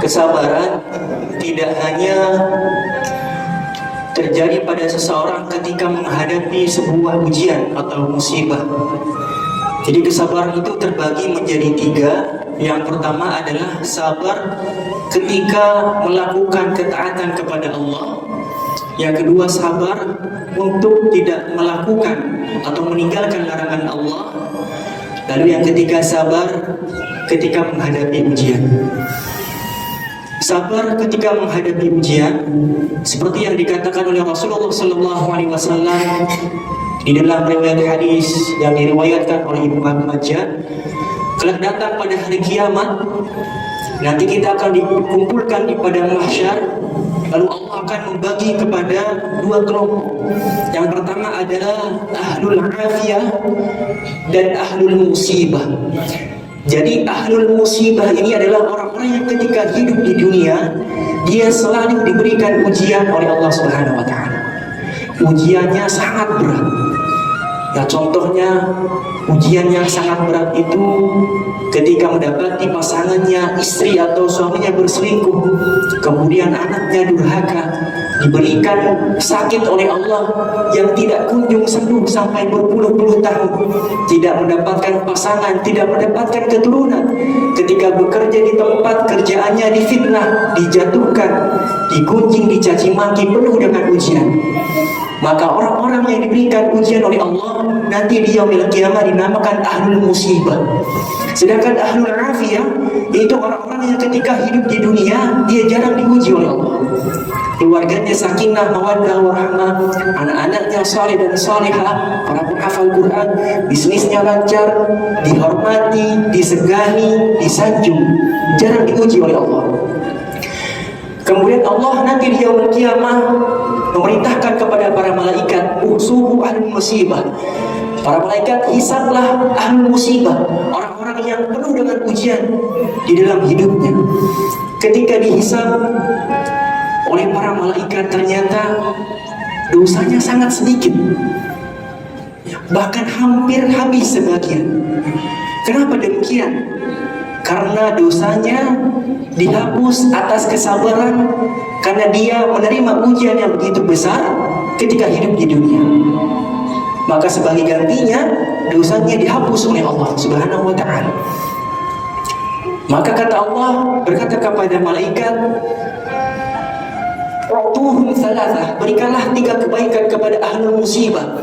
kesabaran tidak hanya terjadi pada seseorang ketika menghadapi sebuah ujian atau musibah. Jadi kesabaran itu terbagi menjadi 3. Yang pertama adalah sabar ketika melakukan ketaatan kepada Allah. Yang kedua, sabar untuk tidak melakukan atau meninggalkan larangan Allah. Lalu yang ketiga, sabar ketika menghadapi ujian. Sabar ketika menghadapi ujian, seperti yang dikatakan oleh Rasulullah SAW di dalam riwayat hadis yang diriwayatkan oleh Ibnu Majah, kelak datang pada hari kiamat, nanti kita akan dikumpulkan di padang mahsyar, lalu Allah akan membagi kepada 2 kelompok. Yang pertama adalah ahlul afiyah dan ahlul musibah. Jadi ahlul musibah ini adalah orang-orang yang ketika hidup di dunia dia selalu diberikan ujian oleh Allah Subhanahu wa taala. Ujiannya sangat berat. Ya, contohnya ujian yang sangat berat itu ketika mendapati pasangannya, istri atau suaminya berselingkuh, kemudian anaknya durhaka, diberikan sakit oleh Allah yang tidak kunjung sembuh sampai berpuluh-puluh tahun, tidak mendapatkan pasangan, tidak mendapatkan keturunan, ketika bekerja di tempat kerjaannya difitnah, dijatuhkan, digunjing, dicaci maki, penuh dengan ujian. Maka orang-orang yang diberikan ujian oleh Allah nanti di yaumil qiyamah dinamakan ahlul musibah. Sedangkan ahlul afiyah itu orang-orang yang ketika hidup di dunia dia jarang diuji oleh Allah. Keluarganya sakinah, mawaddah, warahmah, anak-anaknya saleh dan salihah, para penghafal Quran, bisnisnya lancar, dihormati, disegani, disanjung, jarang diuji oleh Allah. Kemudian Allah nanti di yaumil qiyamah memerintahkan kepada para malaikat, usuhu ahlul musibah. Para malaikat, hisablah ahlul musibah, orang-orang yang penuh dengan ujian di dalam hidupnya. Ketika dihisab oleh para malaikat, ternyata dosanya sangat sedikit, bahkan hampir habis sebagian. Kenapa demikian? Karena dosanya dihapus atas kesabaran, karena dia menerima ujian yang begitu besar ketika hidup di dunia. Maka sebagai gantinya dosanya dihapus oleh Allah Subhanahu wa taala. Maka kata Allah berkata kepada malaikat, "Utuhum thalathah," berikanlah 3 kebaikan kepada ahlul musibah.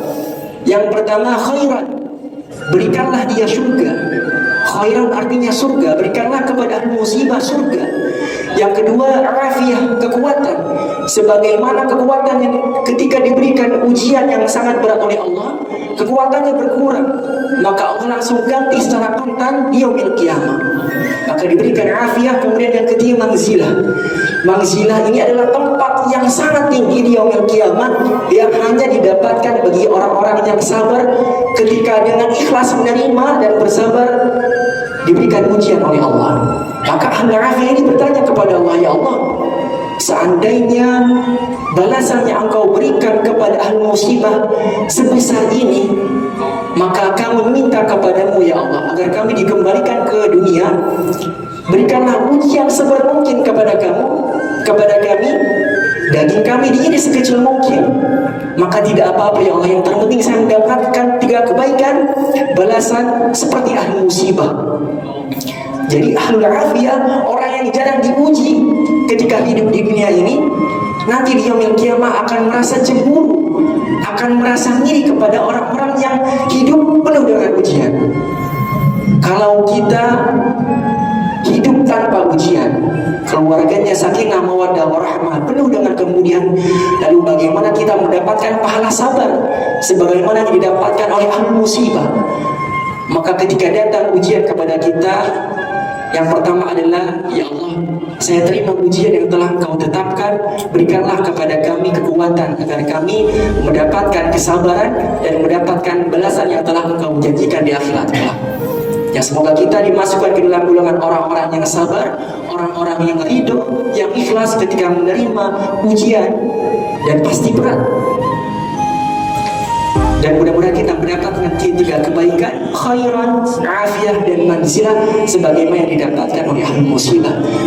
Yang pertama khairan, berikanlah dia surga. Khairan artinya surga, berikanlah kepada ahli musibah surga. Yang kedua, afiyah, kekuatan. Sebagaimana kekuatan yang ketika diberikan ujian yang sangat berat oleh Allah, kekuatannya berkurang, maka Allah langsung ganti secara kontan di yaumil qiyamah. Maka diberikan afiyah. Kemudian yang ketiga, manzilah. Manzilah ini adalah tempat yang sangat tinggi di yaumil qiyamah yang hanya didapatkan bagi orang-orang yang sabar ketika dengan ikhlas menerima dan bersabar diberikan ujian oleh Allah. Maka ahli afiyah ini bertanya kepada Allah, "Ya Allah, seandainya balasan yang Engkau berikan kepada ahli musibah sebesar ini, maka kami meminta kepadamu ya Allah agar kami dikembalikan ke dunia. Berikanlah ujian seberat mungkin kepada kami, daging kami diiris sekecil mungkin, maka tidak apa-apa ya Allah, yang terpenting saya mendapatkan 3 kebaikan balasan seperti ahli musibah." Jadi ahlul afiyah, orang yang jarang diuji ketika hidup di dunia ini, nanti di yaumil qiyamah akan merasa cemburu, akan merasa ngiri kepada orang-orang yang hidup penuh dengan ujian. Kalau kita hidup tanpa ujian, keluarganya sakinah, mawaddah, warahmah, penuh dengan kemudian, lalu bagaimana kita mendapatkan pahala sabar sebagaimana yang didapatkan oleh ahli musibah? Maka ketika datang ujian kepada kita, yang pertama adalah, "Ya Allah, saya terima ujian yang telah Engkau tetapkan, berikanlah kepada kami kekuatan agar kami mendapatkan kesabaran dan mendapatkan balasan yang telah Engkau janjikan di akhirat kelak." Ya, semoga kita dimasukkan ke dalam golongan orang-orang yang sabar, orang-orang yang ridho, yang ikhlas ketika menerima ujian, dan pasti berat. Dan mudah-mudahan kita mendapatkan 3 kebaikan, khairan, afiyah, dan manzilah sebagaimana yang didapatkan oleh ahli ahlul musibah.